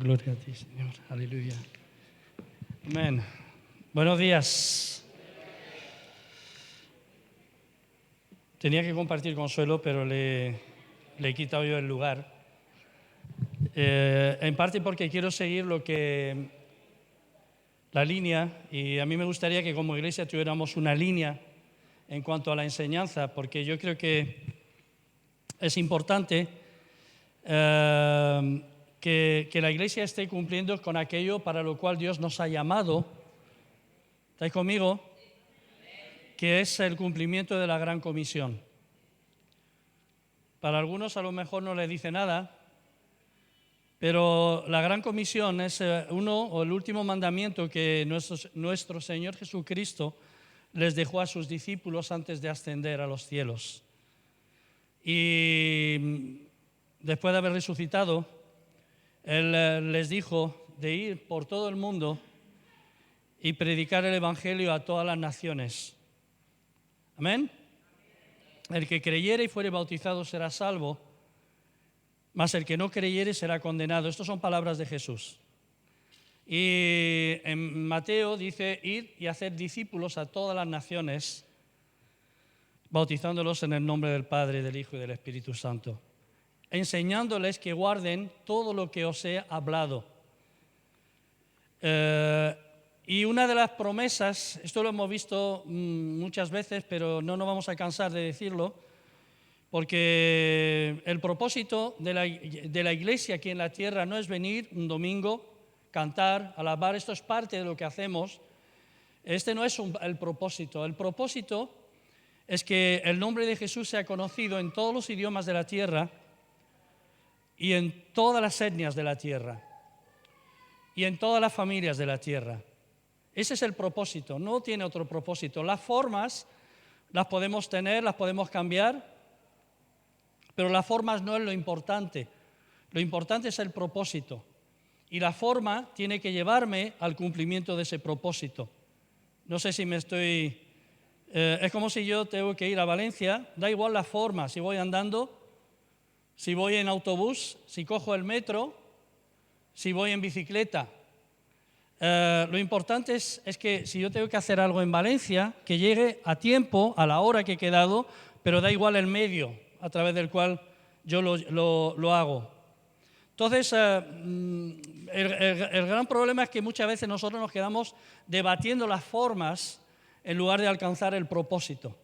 Gloria a ti, Señor. Aleluya. Amén. Buenos días. Tenía que compartir Consuelo, pero le he quitado yo el lugar. En parte porque quiero seguir la línea, y a mí me gustaría que como iglesia tuviéramos una línea en cuanto a la enseñanza, porque yo creo que es importante que la iglesia esté cumpliendo con aquello para lo cual Dios nos ha llamado. ¿Estáis conmigo? Que es el cumplimiento de la Gran Comisión. Para algunos a lo mejor no les dice nada, pero la Gran Comisión es el último mandamiento que nuestro Señor Jesucristo les dejó a sus discípulos antes de ascender a los cielos. Y después de haber resucitado, Él les dijo de ir por todo el mundo y predicar el Evangelio a todas las naciones. Amén. El que creyere y fuere bautizado será salvo, mas el que no creyere será condenado. Estas son palabras de Jesús. Y en Mateo dice, ir y hacer discípulos a todas las naciones, bautizándolos en el nombre del Padre, del Hijo y del Espíritu Santo, enseñándoles que guarden todo lo que os he hablado. Y una de las promesas, esto lo hemos visto muchas veces, pero no nos vamos a cansar de decirlo, porque el propósito de la iglesia aquí en la tierra no es venir un domingo, cantar, alabar. Esto es parte de lo que hacemos. Este no es el propósito. El propósito es que el nombre de Jesús sea conocido en todos los idiomas de la tierra y en todas las etnias de la tierra y en todas las familias de la tierra. Ese es el propósito, no tiene otro propósito. Las formas las podemos tener, las podemos cambiar, pero las formas no es lo importante. Lo importante es el propósito. Y la forma tiene que llevarme al cumplimiento de ese propósito. No sé si me estoy... es como si yo tengo que ir a Valencia, da igual la forma, si voy andando, si voy en autobús, si cojo el metro, si voy en bicicleta. Lo importante es que si yo tengo que hacer algo en Valencia, que llegue a tiempo, a la hora que he quedado, pero da igual el medio a través del cual yo lo hago. Entonces, el gran problema es que muchas veces nosotros nos quedamos debatiendo las formas en lugar de alcanzar el propósito.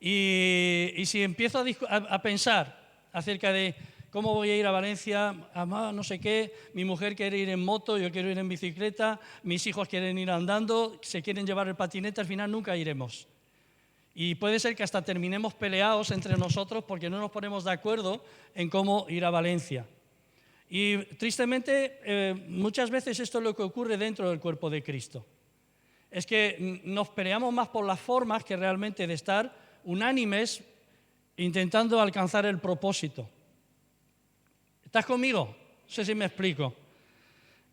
Y si empiezo a pensar acerca de ¿cómo voy a ir a Valencia? No sé qué, mi mujer quiere ir en moto, yo quiero ir en bicicleta, mis hijos quieren ir andando, se quieren llevar el patinete, al final nunca iremos. Y puede ser que hasta terminemos peleados entre nosotros porque no nos ponemos de acuerdo en cómo ir a Valencia. Y tristemente, muchas veces esto es lo que ocurre dentro del cuerpo de Cristo. Es que nos peleamos más por las formas que realmente de estar unánimes intentando alcanzar el propósito. ¿Estás conmigo? No sé si me explico.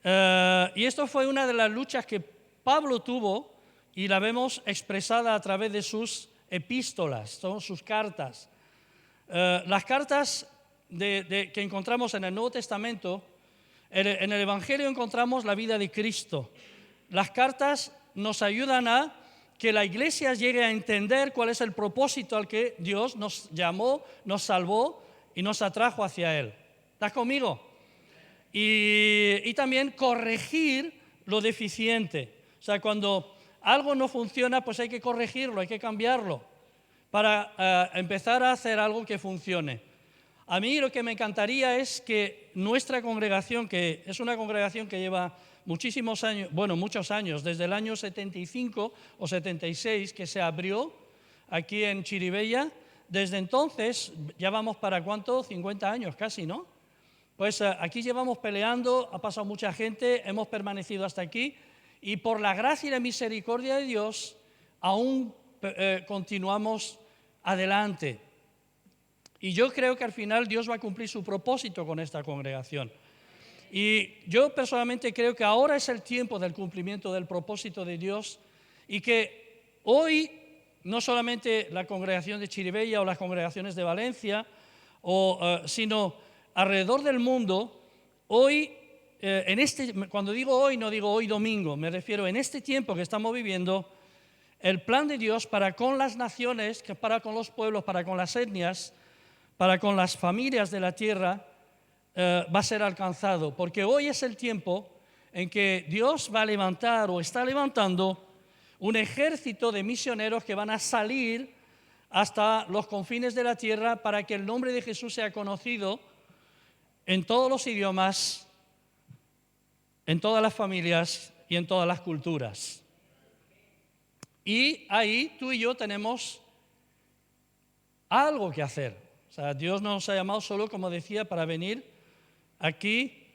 Y esto fue una de las luchas que Pablo tuvo y la vemos expresada a través de sus epístolas, son sus cartas. Las cartas que encontramos en el Nuevo Testamento, en el Evangelio encontramos la vida de Cristo. Las cartas nos ayudan a que la iglesia llegue a entender cuál es el propósito al que Dios nos llamó, nos salvó y nos atrajo hacia Él. ¿Estás conmigo? Y también corregir lo deficiente. O sea, cuando algo no funciona, pues hay que corregirlo, hay que cambiarlo para empezar a hacer algo que funcione. A mí lo que me encantaría es que nuestra congregación, que es una congregación que lleva muchísimos años, muchos años, desde el año 75 o 76 que se abrió aquí en Chirivella, desde entonces ya vamos para ¿cuánto? 50 años casi, ¿no? Pues aquí llevamos peleando, ha pasado mucha gente, hemos permanecido hasta aquí y por la gracia y la misericordia de Dios aún continuamos adelante. Y yo creo que al final Dios va a cumplir su propósito con esta congregación. Y yo personalmente creo que ahora es el tiempo del cumplimiento del propósito de Dios y que hoy no solamente la congregación de Chirivella o las congregaciones de Valencia, sino alrededor del mundo, hoy cuando digo hoy, no digo hoy domingo, me refiero en este tiempo que estamos viviendo, el plan de Dios para con las naciones, para con los pueblos, para con las etnias, para con las familias de la tierra, va a ser alcanzado. Porque hoy es el tiempo en que Dios va a levantar o está levantando un ejército de misioneros que van a salir hasta los confines de la tierra para que el nombre de Jesús sea conocido en todos los idiomas, en todas las familias y en todas las culturas. Y ahí tú y yo tenemos algo que hacer. O sea, Dios no nos ha llamado solo, como decía, para venir aquí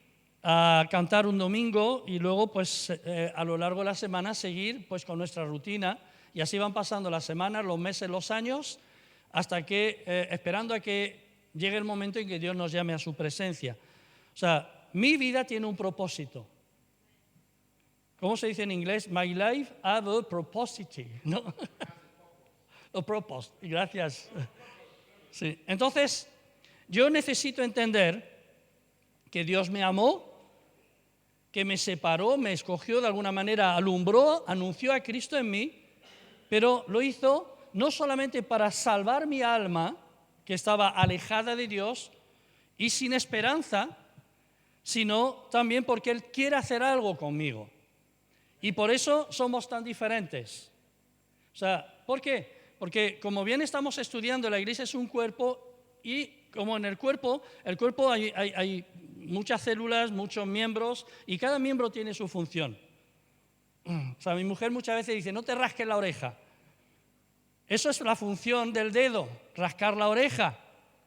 a cantar un domingo y luego pues a lo largo de la semana seguir pues con nuestra rutina, y así van pasando las semanas, los meses, los años, hasta que esperando a que llegue el momento en que Dios nos llame a su presencia. O sea, mi vida tiene un propósito. ¿Cómo se dice en inglés? My life have a propósito, ¿no? A purpose. Gracias. Sí. Entonces, yo necesito entender que Dios me amó, que me separó, me escogió, de alguna manera alumbró, anunció a Cristo en mí, pero lo hizo no solamente para salvar mi alma, que estaba alejada de Dios y sin esperanza, sino también porque Él quiere hacer algo conmigo. Y por eso somos tan diferentes. O sea, ¿por qué? Porque como bien estamos estudiando, la iglesia es un cuerpo, y como en el cuerpo hay muchas células, muchos miembros, y cada miembro tiene su función. O sea, mi mujer muchas veces dice, no te rasques la oreja. Eso es la función del dedo, rascar la oreja.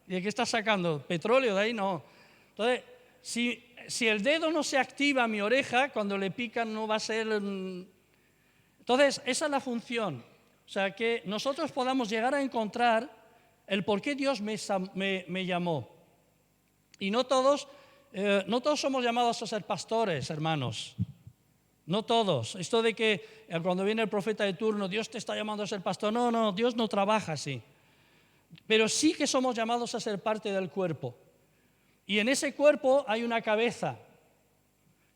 ¿Y de qué estás sacando? ¿Petróleo de ahí? No. Entonces, si el dedo no se activa a mi oreja, cuando le pican no va a ser... Entonces, esa es la función. O sea, que nosotros podamos llegar a encontrar el por qué Dios me llamó. Y no todos somos llamados a ser pastores, hermanos. No todos. Esto de que cuando viene el profeta de turno, Dios te está llamando a ser pastor. No, Dios no trabaja así. Pero sí que somos llamados a ser parte del cuerpo. Y en ese cuerpo hay una cabeza.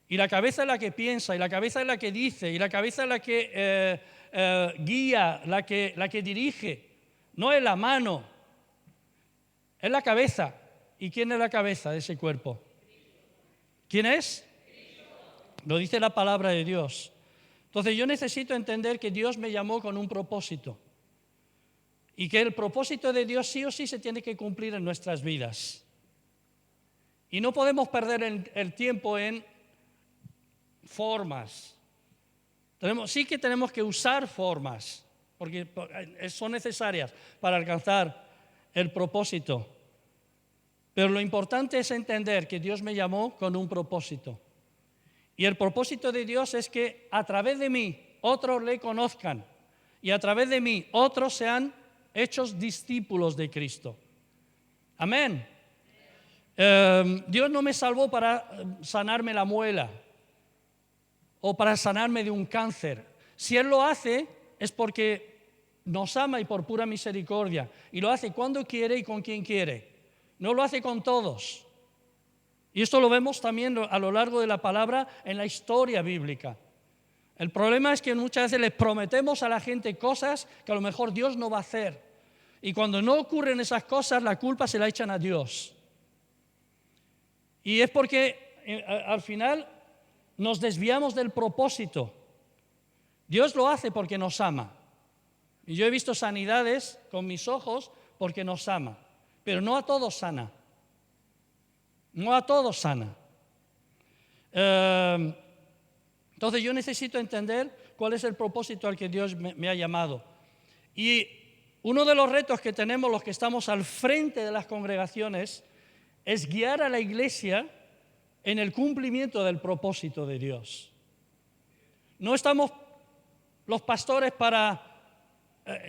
Y la cabeza es la que piensa, y la cabeza es la que dice, y la cabeza es la que guía, la que dirige. No es la mano, es la cabeza. ¿Y quién es la cabeza de ese cuerpo? ¿Quién es? Lo dice la palabra de Dios. Entonces yo necesito entender que Dios me llamó con un propósito. Y que el propósito de Dios sí o sí se tiene que cumplir en nuestras vidas. Y no podemos perder el tiempo en formas. Sí que tenemos que usar formas, porque son necesarias para alcanzar el propósito. Pero lo importante es entender que Dios me llamó con un propósito. Y el propósito de Dios es que a través de mí otros le conozcan, y a través de mí otros sean hechos discípulos de Cristo. Amén. Dios no me salvó para sanarme la muela o para sanarme de un cáncer. Si Él lo hace es porque nos ama y por pura misericordia, y lo hace cuando quiere y con quien quiere. No lo hace con todos. Y esto lo vemos también a lo largo de la palabra en la historia bíblica. El problema es que muchas veces les prometemos a la gente cosas que a lo mejor Dios no va a hacer. Y cuando no ocurren esas cosas, la culpa se la echan a Dios. Y es porque al final nos desviamos del propósito. Dios lo hace porque nos ama. Y yo he visto sanidades con mis ojos porque nos ama. Pero no a todos sana. No a todos sana. Entonces yo necesito entender cuál es el propósito al que Dios me ha llamado. Y uno de los retos que tenemos los que estamos al frente de las congregaciones es guiar a la iglesia en el cumplimiento del propósito de Dios. No estamos los pastores para...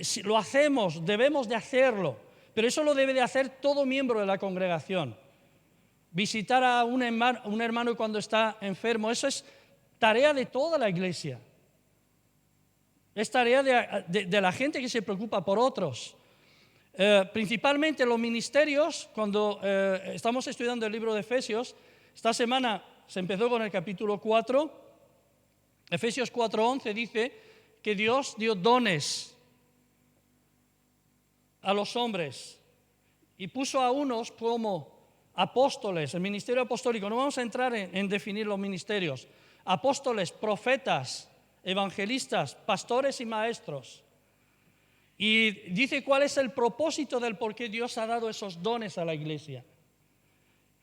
si lo hacemos, debemos de hacerlo, pero eso lo debe de hacer todo miembro de la congregación. Visitar a un hermano cuando está enfermo, eso es tarea de toda la iglesia. Es tarea de la gente que se preocupa por otros. Principalmente los ministerios, cuando estamos estudiando el libro de Efesios, esta semana se empezó con el capítulo 4. Efesios 4:11 dice que Dios dio dones a los hombres y puso a unos como apóstoles, el ministerio apostólico. No vamos a entrar en definir los ministerios. Apóstoles, profetas, evangelistas, pastores y maestros. Y dice cuál es el propósito del por qué Dios ha dado esos dones a la iglesia.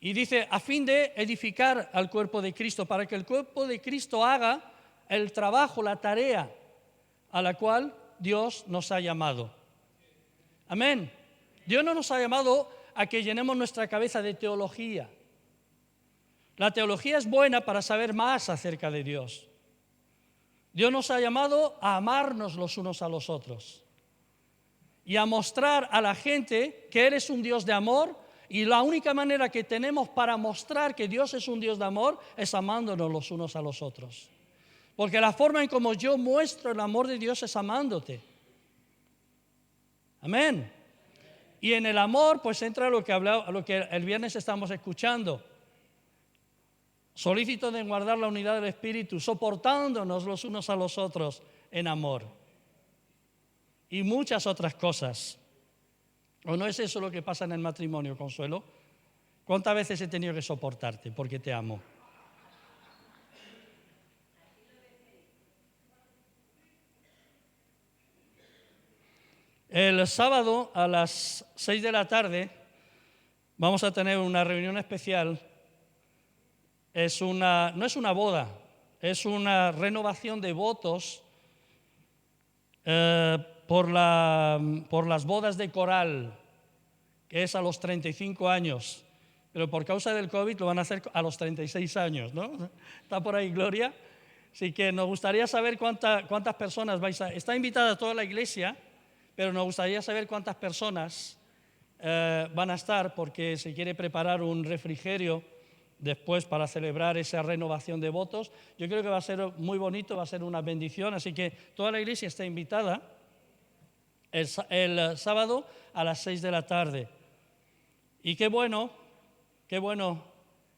Y dice, a fin de edificar al cuerpo de Cristo, para que el cuerpo de Cristo haga el trabajo, la tarea a la cual Dios nos ha llamado. Amén. Dios no nos ha llamado a que llenemos nuestra cabeza de teología. La teología es buena para saber más acerca de Dios. Dios nos ha llamado a amarnos los unos a los otros y a mostrar a la gente que Él es un Dios de amor, y la única manera que tenemos para mostrar que Dios es un Dios de amor es amándonos los unos a los otros. Porque la forma en como yo muestro el amor de Dios es amándote. Amén. Y en el amor pues entra lo que el viernes estamos escuchando. Solícitos de guardar la unidad del Espíritu, soportándonos los unos a los otros en amor. Y muchas otras cosas. ¿O no es eso lo que pasa en el matrimonio, Consuelo? ¿Cuántas veces he tenido que soportarte porque te amo? El sábado a las 6 de la tarde vamos a tener una reunión especial. No es una boda, es una renovación de votos por las bodas de Coral, que es a los 35 años, pero por causa del COVID lo van a hacer a los 36 años, ¿no? ¿Está por ahí Gloria? Así que nos gustaría saber cuántas personas vais a... Está invitada toda la iglesia, pero nos gustaría saber cuántas personas van a estar, porque se quiere preparar un refrigerio después para celebrar esa renovación de votos. Yo creo que va a ser muy bonito, va a ser una bendición, así que toda la iglesia está invitada el sábado a las 6 de la tarde. Y qué bueno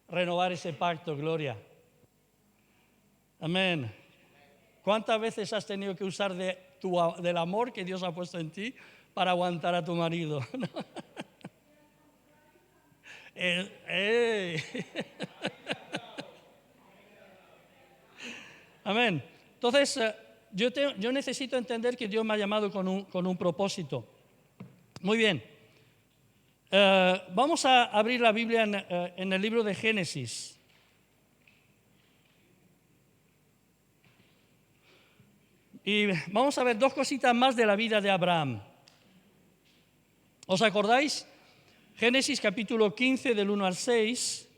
renovar ese pacto, Gloria. Amén. ¿Cuántas veces has tenido que usar del amor que Dios ha puesto en ti para aguantar a tu marido? Amén. Entonces, yo necesito entender que Dios me ha llamado con un propósito. Muy bien. Vamos a abrir la Biblia en el libro de Génesis. Y vamos a ver dos cositas más de la vida de Abraham. ¿Os acordáis? Génesis capítulo 15 del 1 al 6.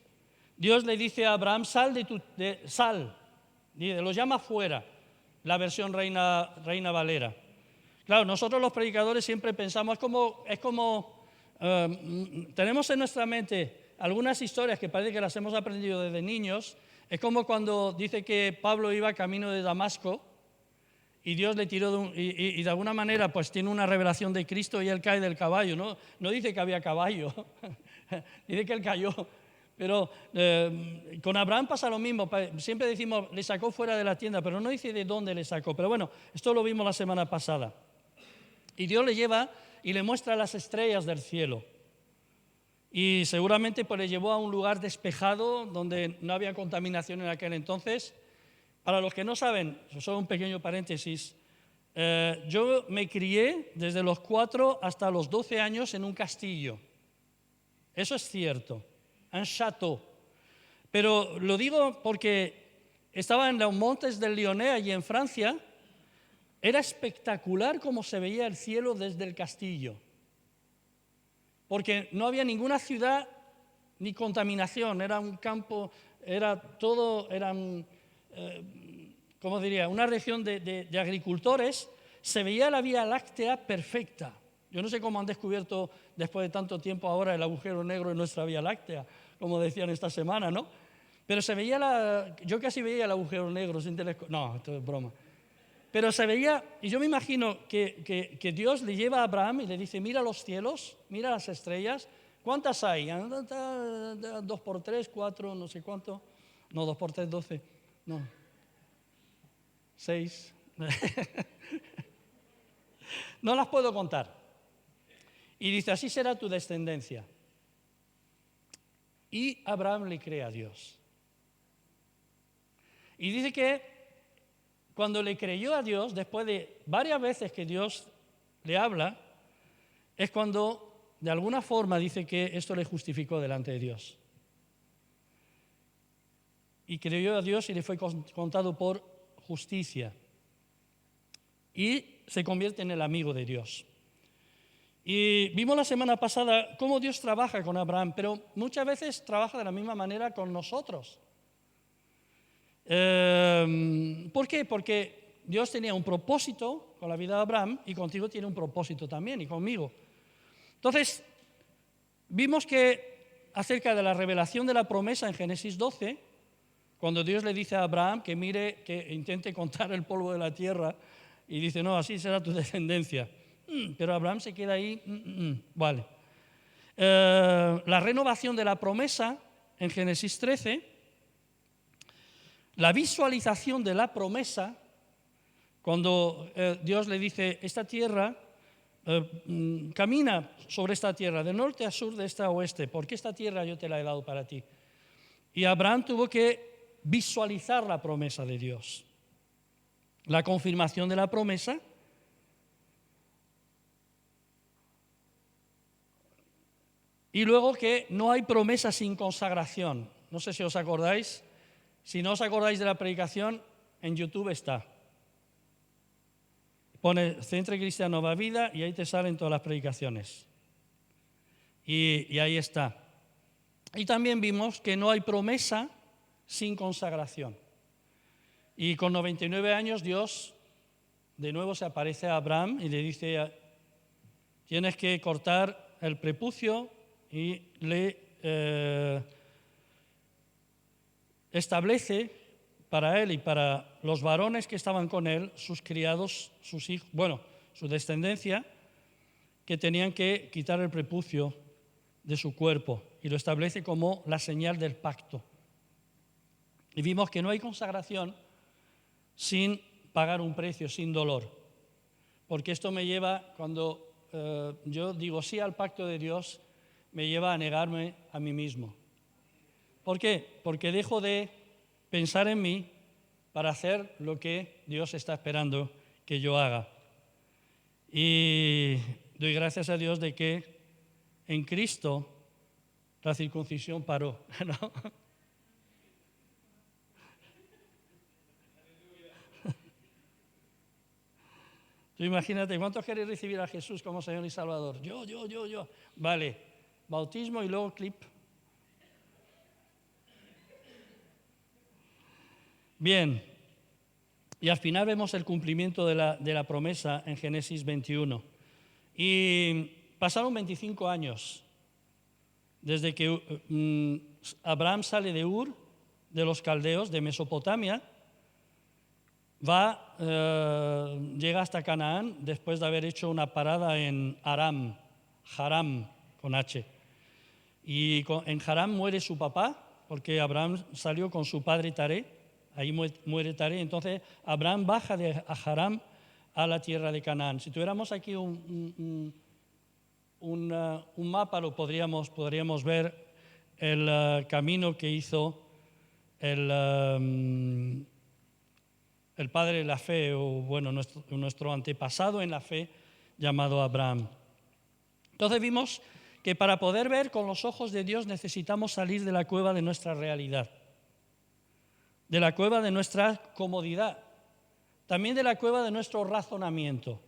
Dios le dice a Abraham, sal. Lo llama fuera, la versión Reina Valera. Claro, nosotros los predicadores siempre pensamos, tenemos en nuestra mente algunas historias que parece que las hemos aprendido desde niños. Es como cuando dice que Pablo iba camino de Damasco y Dios le tiró y de alguna manera pues tiene una revelación de Cristo y él cae del caballo. No dice que había caballo, dice que él cayó. Pero con Abraham pasa lo mismo. Siempre decimos, le sacó fuera de la tienda, pero no dice de dónde le sacó. Pero bueno, esto lo vimos la semana pasada. Y Dios le lleva y le muestra las estrellas del cielo. Y seguramente pues le llevó a un lugar despejado donde no había contaminación en aquel entonces. Para los que no saben, solo un pequeño paréntesis, yo me crié desde los 4 hasta los 12 años en un castillo. Eso es cierto, un château. Pero lo digo porque estaba en los montes del Lyonnais, allí en Francia. Era espectacular cómo se veía el cielo desde el castillo. Porque no había ninguna ciudad ni contaminación, era un campo, ¿cómo diría? Una región de agricultores. Se veía la Vía Láctea perfecta. Yo no sé cómo han descubierto después de tanto tiempo ahora el agujero negro en nuestra Vía Láctea, como decían esta semana, ¿no? Pero se veía yo casi veía el agujero negro sin telescopio. No, esto es broma. Pero se veía, y yo me imagino que Dios le lleva a Abraham y le dice, mira los cielos, mira las estrellas, ¿cuántas hay? 2 por 3, 4, no sé cuánto. No, 2 por 3, 12. No. 6. No las puedo contar. Y dice, así será tu descendencia. Y Abraham le cree a Dios. Y dice que cuando le creyó a Dios, después de varias veces que Dios le habla, es cuando de alguna forma dice que esto le justificó delante de Dios. Y creyó a Dios y le fue contado por justicia. Y se convierte en el amigo de Dios. Y vimos la semana pasada cómo Dios trabaja con Abraham, pero muchas veces trabaja de la misma manera con nosotros. ¿Por qué? Porque Dios tenía un propósito con la vida de Abraham y contigo tiene un propósito también y conmigo. Entonces, vimos que acerca de la revelación de la promesa en Génesis 12, cuando Dios le dice a Abraham que mire, que intente contar el polvo de la tierra y dice, no, así será tu descendencia. Pero Abraham se queda ahí, vale. La renovación de la promesa en Génesis 13, la visualización de la promesa, cuando Dios le dice, esta tierra, camina sobre esta tierra, de norte a sur, de este a oeste, porque esta tierra yo te la he dado para ti. Y Abraham tuvo que visualizar la promesa de Dios. La confirmación de la promesa. Y luego que no hay promesa sin consagración. No sé si os acordáis. Si no os acordáis de la predicación, en YouTube está. Pone Centro Cristiano Nueva Vida y ahí te salen todas las predicaciones. Y ahí está. Y también vimos que no hay promesa sin consagración. Y con 99 años Dios de nuevo se aparece a Abraham y le dice, tienes que cortar el prepucio y le establece para él y para los varones que estaban con él, sus criados, sus hijos, bueno, su descendencia, que tenían que quitar el prepucio de su cuerpo y lo establece como la señal del pacto. Y vimos que no hay consagración sin pagar un precio, sin dolor. Porque esto me lleva, cuando yo digo sí al pacto de Dios, me lleva a negarme a mí mismo. ¿Por qué? Porque dejo de pensar en mí para hacer lo que Dios está esperando que yo haga. Y doy gracias a Dios de que en Cristo la circuncisión paró, ¿no? Tú imagínate, ¿cuántos queréis recibir a Jesús como Señor y Salvador? Yo. Vale, bautismo y luego clip. Bien, y al final vemos el cumplimiento de la promesa en Génesis 21. Y pasaron 25 años desde que Abraham sale de Ur, de los caldeos, de Mesopotamia, llega hasta Canaán después de haber hecho una parada en Haram, con H. Y en Haram muere su papá, porque Abraham salió con su padre Taré, ahí muere Taré. Entonces Abraham baja de Haram a la tierra de Canaán. Si tuviéramos aquí un mapa, lo podríamos ver el camino que hizo el padre de la fe, o bueno, nuestro antepasado en la fe, llamado Abraham. Entonces vimos que para poder ver con los ojos de Dios necesitamos salir de la cueva de nuestra realidad, de la cueva de nuestra comodidad, también de la cueva de nuestro razonamiento,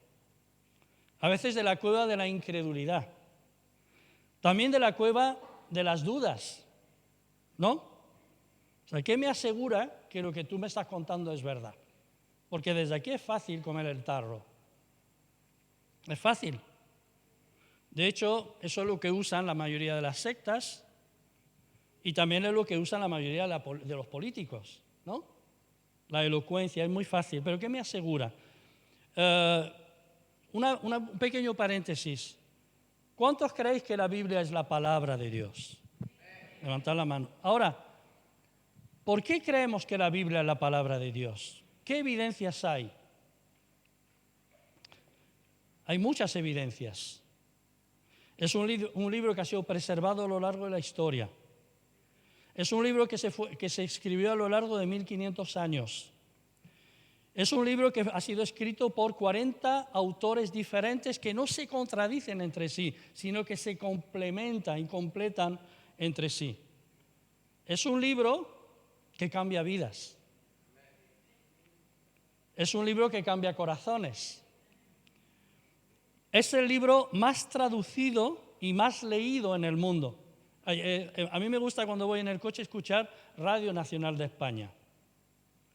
a veces de la cueva de la incredulidad, también de la cueva de las dudas, ¿no? O sea, ¿qué me asegura que lo que tú me estás contando es verdad? Porque desde aquí es fácil comer el tarro. Es fácil. De hecho, eso es lo que usan la mayoría de las sectas y también es lo que usan la mayoría de los políticos, ¿no? La elocuencia es muy fácil. ¿Pero qué me asegura? Un pequeño paréntesis. ¿Cuántos creéis que la Biblia es la palabra de Dios? Levantad la mano. Ahora, ¿Por qué creemos que la Biblia es la palabra de Dios? ¿Qué evidencias hay? Hay muchas evidencias. Es un libro que ha sido preservado a lo largo de la historia. Es un libro que se escribió a lo largo de 1500 años. Es un libro que ha sido escrito por 40 autores diferentes que no se contradicen entre sí, sino que se complementan y completan entre sí. Es un libro que cambia vidas. Es un libro que cambia corazones. Es el libro más traducido y más leído en el mundo. A mí me gusta cuando voy en el coche escuchar Radio Nacional de España,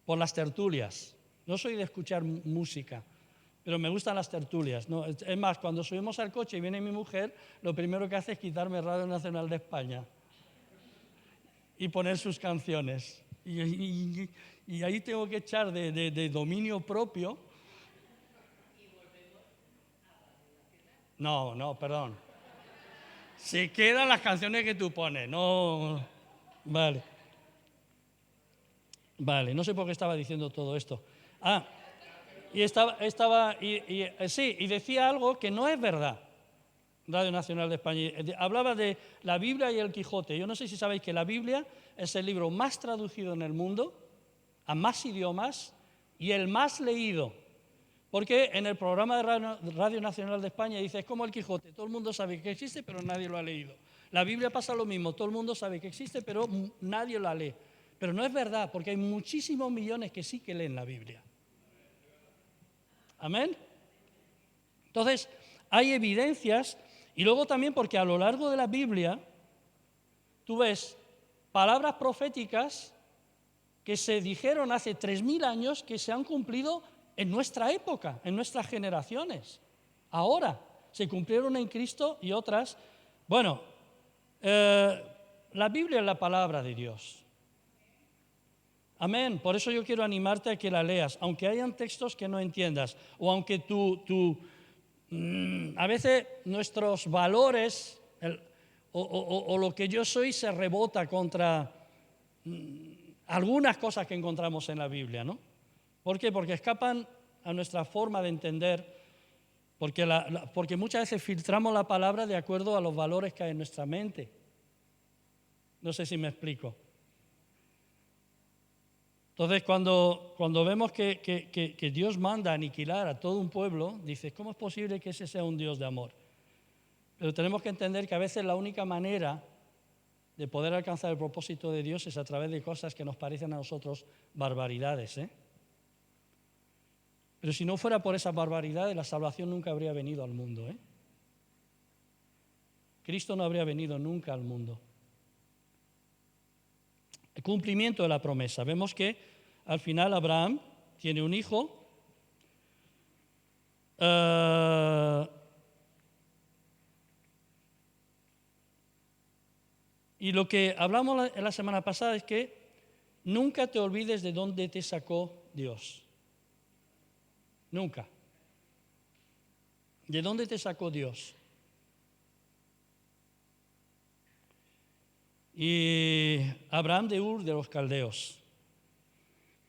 por las tertulias. No soy de escuchar música, pero me gustan las tertulias, ¿no? Es más, cuando subimos al coche y viene mi mujer, lo primero que hace es quitarme Radio Nacional de España y poner sus canciones. Y ahí tengo que echar de dominio propio. No, perdón. Se quedan las canciones que tú pones, no. Vale. Vale, no sé por qué estaba diciendo todo esto. Y decía algo que no es verdad. Radio Nacional de España. Hablaba de la Biblia y el Quijote. Yo no sé si sabéis que la Biblia es el libro más traducido en el mundo, a más idiomas, y el más leído. Porque en el programa de Radio Nacional de España dice, es como el Quijote, todo el mundo sabe que existe, pero nadie lo ha leído. La Biblia pasa lo mismo, todo el mundo sabe que existe, pero nadie la lee. Pero no es verdad, porque hay muchísimos millones que sí que leen la Biblia. ¿Amén? Entonces, hay evidencias, y luego también porque a lo largo de la Biblia, tú ves palabras proféticas que se dijeron hace 3000 años que se han cumplido en nuestra época, en nuestras generaciones. Ahora se cumplieron en Cristo y otras. Bueno, la Biblia es la palabra de Dios. Amén. Por eso yo quiero animarte a que la leas, aunque hayan textos que no entiendas, o aunque a veces nuestros valores o lo que yo soy se rebota contra algunas cosas que encontramos en la Biblia, ¿no? ¿Por qué? Porque escapan a nuestra forma de entender, porque muchas veces filtramos la palabra de acuerdo a los valores que hay en nuestra mente. No sé si me explico. Entonces, cuando vemos que Dios manda aniquilar a todo un pueblo, dices, ¿cómo es posible que ese sea un Dios de amor? Pero tenemos que entender que a veces la única manera de poder alcanzar el propósito de Dios es a través de cosas que nos parecen a nosotros barbaridades, ¿eh? Pero si no fuera por esas barbaridades, la salvación nunca habría venido al mundo, ¿eh? Cristo no habría venido nunca al mundo. El cumplimiento de la promesa. Vemos que al final Abraham tiene un hijo. Y lo que hablamos la semana pasada es que nunca te olvides de dónde te sacó Dios. Nunca. ¿De dónde te sacó Dios? Y Abraham de Ur de los Caldeos.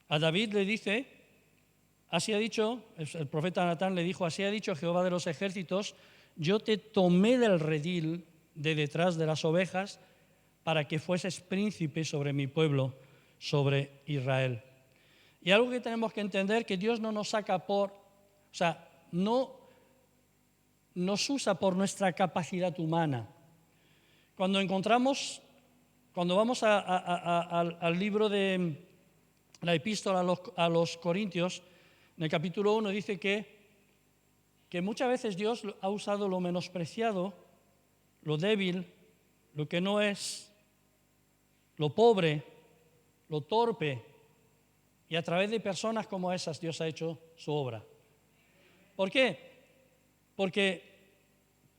A David le dice, así ha dicho, el profeta Natán le dijo, así ha dicho Jehová de los ejércitos, yo te tomé del redil de detrás de las ovejas para que fueses príncipe sobre mi pueblo, sobre Israel. Y algo que tenemos que entender, que Dios no nos saca no nos usa por nuestra capacidad humana. Cuando vamos al libro de la epístola a los Corintios, en el capítulo 1 dice que muchas veces Dios ha usado lo menospreciado, lo débil, lo que no es, lo pobre, lo torpe, y a través de personas como esas Dios ha hecho su obra. ¿Por qué? Porque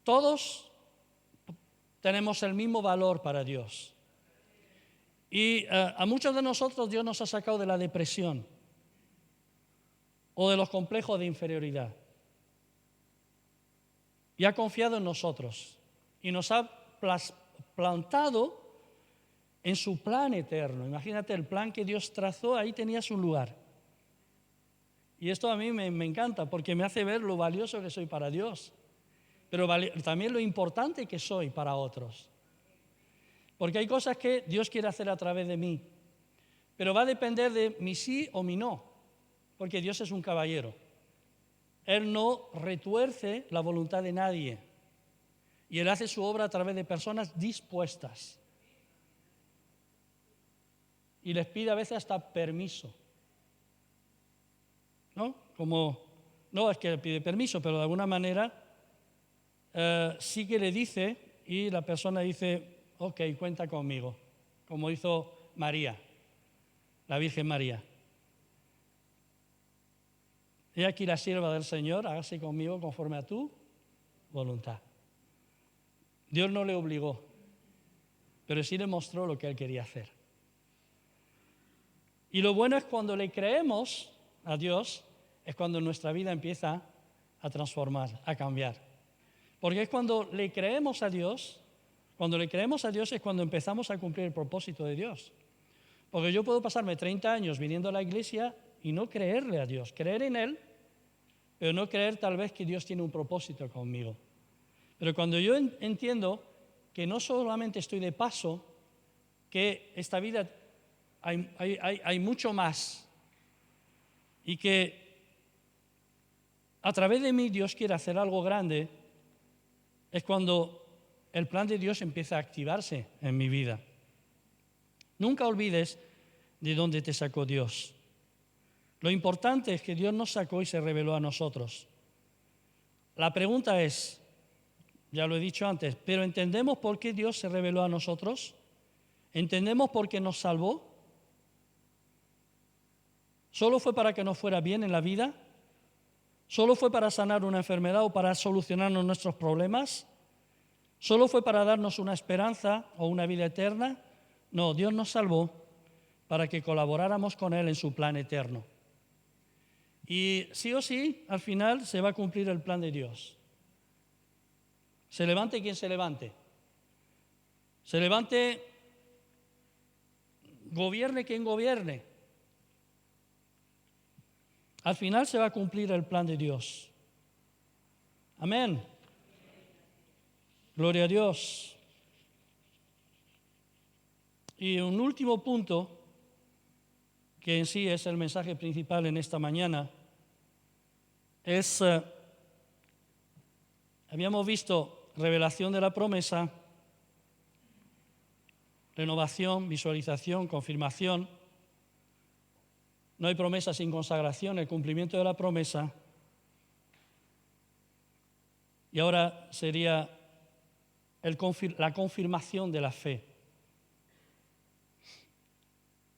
todos tenemos el mismo valor para Dios. Y a muchos de nosotros Dios nos ha sacado de la depresión o de los complejos de inferioridad. Y ha confiado en nosotros. Y nos ha plantado en su plan eterno. Imagínate, el plan que Dios trazó, ahí tenías un lugar. Y esto a mí me encanta porque me hace ver lo valioso que soy para Dios, pero también lo importante que soy para otros. Porque hay cosas que Dios quiere hacer a través de mí, pero va a depender de mi sí o mi no, porque Dios es un caballero. Él no retuerce la voluntad de nadie y Él hace su obra a través de personas dispuestas. Y les pide a veces hasta permiso. ¿No? Como, no es que le pide permiso, pero de alguna manera sí que le dice y la persona dice, ok, cuenta conmigo, como hizo María, la Virgen María. He aquí la sierva del Señor, hágase conmigo conforme a tu voluntad. Dios no le obligó, pero sí le mostró lo que Él quería hacer. Y lo bueno es cuando le creemos a Dios, es cuando nuestra vida empieza a transformar, a cambiar. Porque es cuando le creemos a Dios, es cuando empezamos a cumplir el propósito de Dios. Porque yo puedo pasarme 30 años viniendo a la iglesia y no creerle a Dios, creer en Él, pero no creer tal vez que Dios tiene un propósito conmigo. Pero cuando yo entiendo que no solamente estoy de paso, que esta vida hay mucho más y que a través de mí Dios quiere hacer algo grande, es cuando el plan de Dios empieza a activarse en mi vida. Nunca olvides de dónde te sacó Dios. Lo importante es que Dios nos sacó y se reveló a nosotros. La pregunta es, ya lo he dicho antes, ¿pero entendemos por qué Dios se reveló a nosotros? ¿Entendemos por qué nos salvó? ¿Solo fue para que nos fuera bien en la vida? ¿Solo fue para sanar una enfermedad o para solucionarnos nuestros problemas? ¿Solo fue para darnos una esperanza o una vida eterna? No, Dios nos salvó para que colaboráramos con Él en su plan eterno. Y sí o sí, al final se va a cumplir el plan de Dios. Se levante quien se levante. Se levante, gobierne quien gobierne. Al final se va a cumplir el plan de Dios. Amén. Gloria a Dios. Y un último punto, que en sí es el mensaje principal en esta mañana, es, habíamos visto revelación de la promesa, renovación, visualización, confirmación. No hay promesa sin consagración, el cumplimiento de la promesa. Y ahora sería la confirmación de la fe.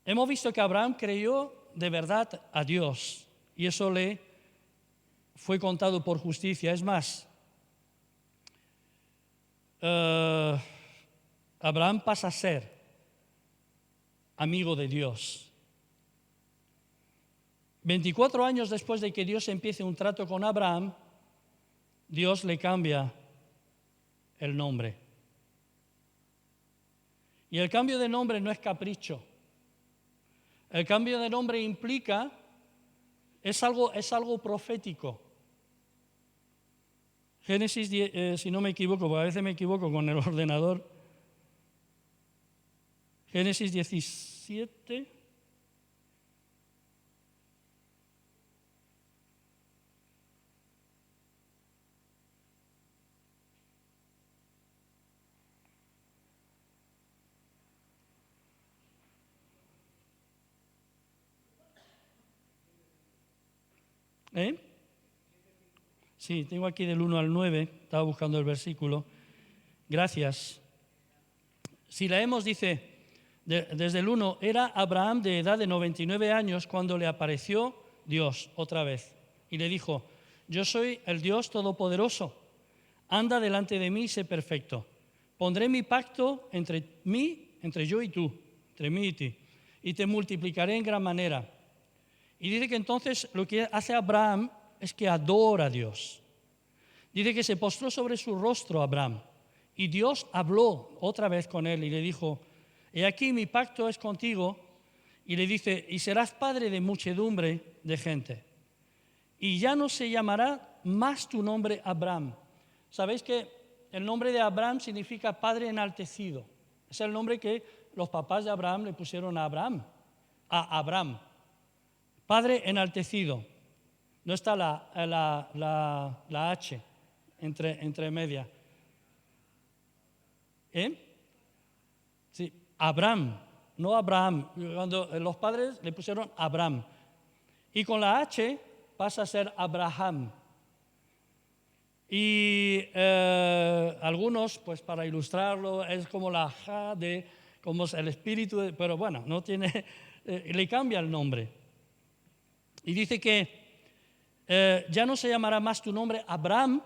Hemos visto que Abraham creyó de verdad a Dios y eso le fue contado por justicia. Es más, Abraham pasa a ser amigo de Dios. 24 años después de que Dios empiece un trato con Abraham, Dios le cambia el nombre. Y el cambio de nombre no es capricho. El cambio de nombre implica, es algo profético. Génesis, si no me equivoco, porque a veces me equivoco con el ordenador. Génesis 17. Sí, tengo aquí del 1 al 9, estaba buscando el versículo. Gracias. Si leemos, dice, desde el 1, era Abraham de edad de 99 años cuando le apareció Dios otra vez y le dijo, yo soy el Dios Todopoderoso, anda delante de mí y sé perfecto. Pondré mi pacto entre yo y tú, entre mí y ti, y te multiplicaré en gran manera. Y dice que entonces lo que hace Abraham es que adora a Dios. Dice que se postró sobre su rostro Abraham y Dios habló otra vez con él y le dijo, y aquí mi pacto es contigo, y le dice, y serás padre de muchedumbre de gente. Y ya no se llamará más tu nombre Abraham. ¿Sabéis que el nombre de Abraham significa padre enaltecido? Es el nombre que los papás de Abraham le pusieron a Abraham. Padre enaltecido. No está la H entre media. Sí, Abraham, no Abraham. Cuando los padres le pusieron Abraham. Y con la H pasa a ser Abraham. Y algunos, pues para ilustrarlo, es como la ja como el espíritu, pero bueno, no tiene, le cambia el nombre. Y dice que ya no se llamará más tu nombre Abraham,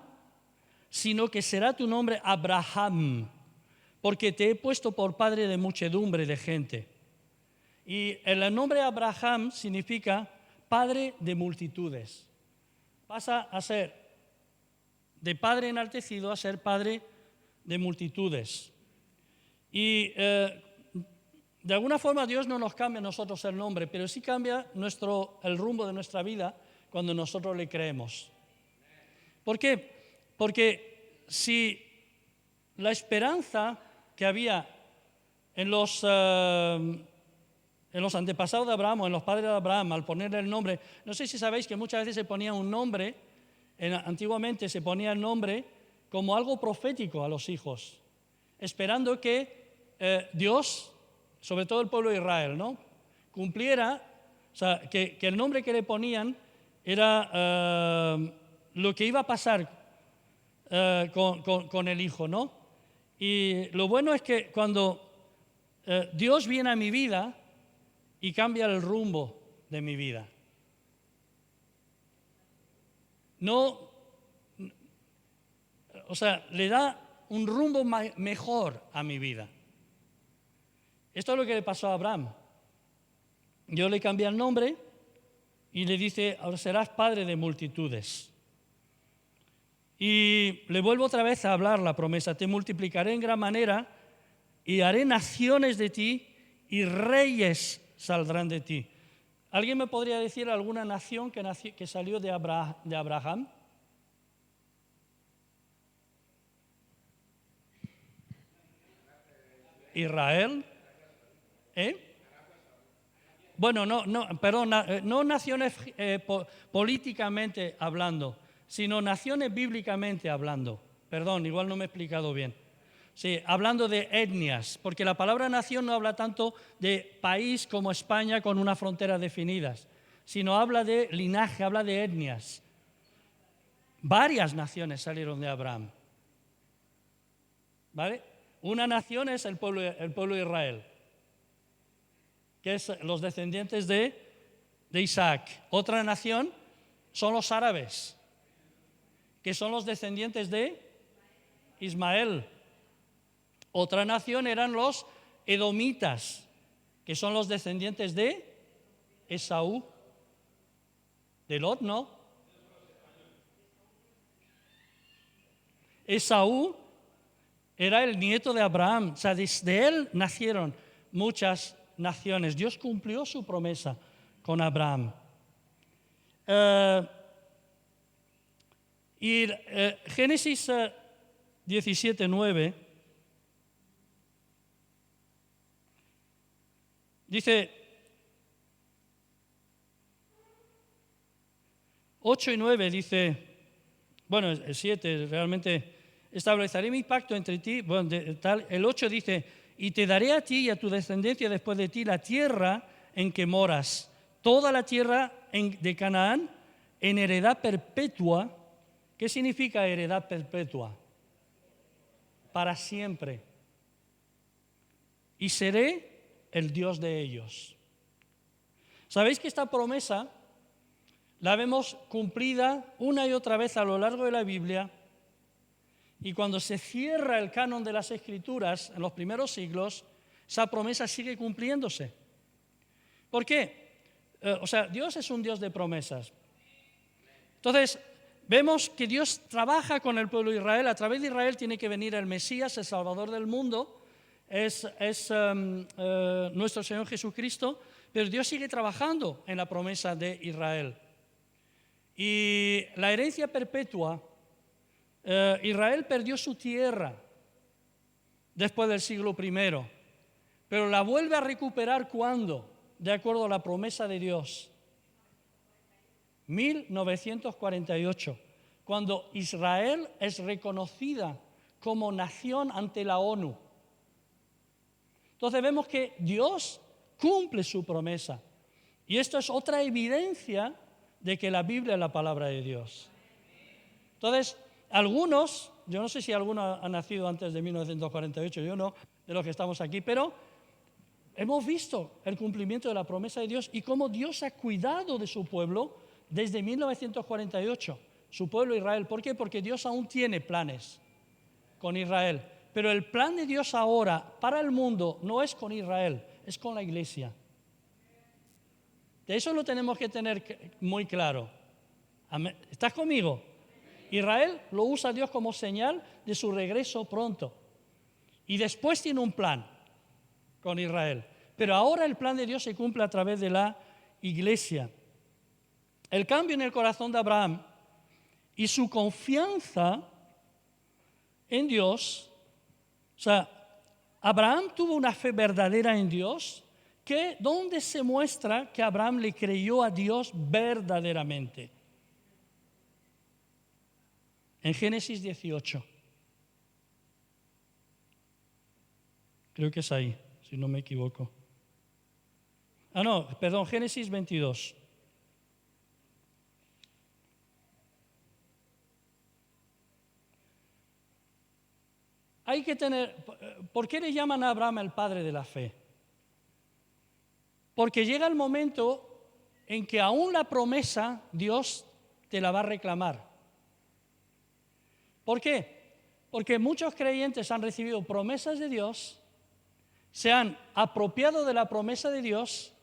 sino que será tu nombre Abraham, porque te he puesto por padre de muchedumbre de gente. Y el nombre Abraham significa padre de multitudes. Pasa a ser de padre enaltecido a ser padre de multitudes. Y de alguna forma Dios no nos cambia a nosotros el nombre, pero sí cambia el rumbo de nuestra vida cuando nosotros le creemos. ¿Por qué? Porque si la esperanza que había en los antepasados de Abraham o en los padres de Abraham al ponerle el nombre, no sé si sabéis que muchas veces se ponía un nombre, antiguamente se ponía el nombre como algo profético a los hijos, esperando que Dios, sobre todo el pueblo de Israel, ¿no?, cumpliera, o sea, que el nombre que le ponían era lo que iba a pasar con el hijo, ¿no? Y lo bueno es que cuando Dios viene a mi vida y cambia el rumbo de mi vida. No, o sea, le da un rumbo mejor a mi vida. Esto es lo que le pasó a Abraham. Yo le cambié el nombre y le dice, ahora serás padre de multitudes. Y le vuelvo otra vez a hablar la promesa, te multiplicaré en gran manera y haré naciones de ti y reyes saldrán de ti. ¿Alguien me podría decir alguna nación que salió de Abraham? Israel. Bueno, no naciones políticamente hablando, sino naciones bíblicamente hablando. Perdón, igual no me he explicado bien. Sí, hablando de etnias, porque la palabra nación no habla tanto de país como España con unas fronteras definidas, sino habla de linaje, habla de etnias. Varias naciones salieron de Abraham. ¿Vale? Una nación es el pueblo de Israel, que es los descendientes de Isaac. Otra nación son los árabes, que son los descendientes de Ismael. Otra nación eran los edomitas, que son los descendientes de Esaú. De Lot, ¿no? Esaú era el nieto de Abraham, o sea, desde él nacieron muchas naciones. Dios cumplió su promesa con Abraham. Génesis 17:9 dice, 8 y 9 dice, bueno, el 7 realmente, estableceré mi pacto entre ti, bueno, el 8 dice, y te daré a ti y a tu descendencia después de ti la tierra en que moras, toda la tierra de Canaán en heredad perpetua. ¿Qué significa heredad perpetua? Para siempre. Y seré el Dios de ellos. ¿Sabéis que esta promesa la vemos cumplida una y otra vez a lo largo de la Biblia? Y cuando se cierra el canon de las Escrituras en los primeros siglos, esa promesa sigue cumpliéndose. ¿Por qué? Dios es un Dios de promesas. Entonces, vemos que Dios trabaja con el pueblo de Israel. A través de Israel tiene que venir el Mesías, el Salvador del mundo. nuestro Señor Jesucristo, pero Dios sigue trabajando en la promesa de Israel. Y la herencia perpetua, Israel perdió su tierra después del siglo I, pero la vuelve a recuperar ¿cuándo? De acuerdo a la promesa de Dios. 1948, cuando Israel es reconocida como nación ante la ONU. Entonces vemos que Dios cumple su promesa. Y esto es otra evidencia de que la Biblia es la palabra de Dios. Entonces, algunos, yo no sé si alguno ha nacido antes de 1948, yo no, de los que estamos aquí, pero hemos visto el cumplimiento de la promesa de Dios y cómo Dios ha cuidado de su pueblo desde 1948, su pueblo Israel. ¿Por qué? Porque Dios aún tiene planes con Israel. Pero el plan de Dios ahora para el mundo no es con Israel, es con la iglesia. De eso lo tenemos que tener muy claro. ¿Estás conmigo? Israel lo usa Dios como señal de su regreso pronto. Y después tiene un plan con Israel. Pero ahora el plan de Dios se cumple a través de la iglesia. El cambio en el corazón de Abraham y su confianza en Dios, o sea, Abraham tuvo una fe verdadera en Dios, donde se muestra que Abraham le creyó a Dios verdaderamente. En Génesis 18. Creo que es ahí, si no me equivoco. Génesis 22. Hay que tener, ¿por qué le llaman a Abraham el padre de la fe? Porque llega el momento en que aún la promesa Dios te la va a reclamar. ¿Por qué? Porque muchos creyentes han recibido promesas de Dios, se han apropiado de la promesa de Dios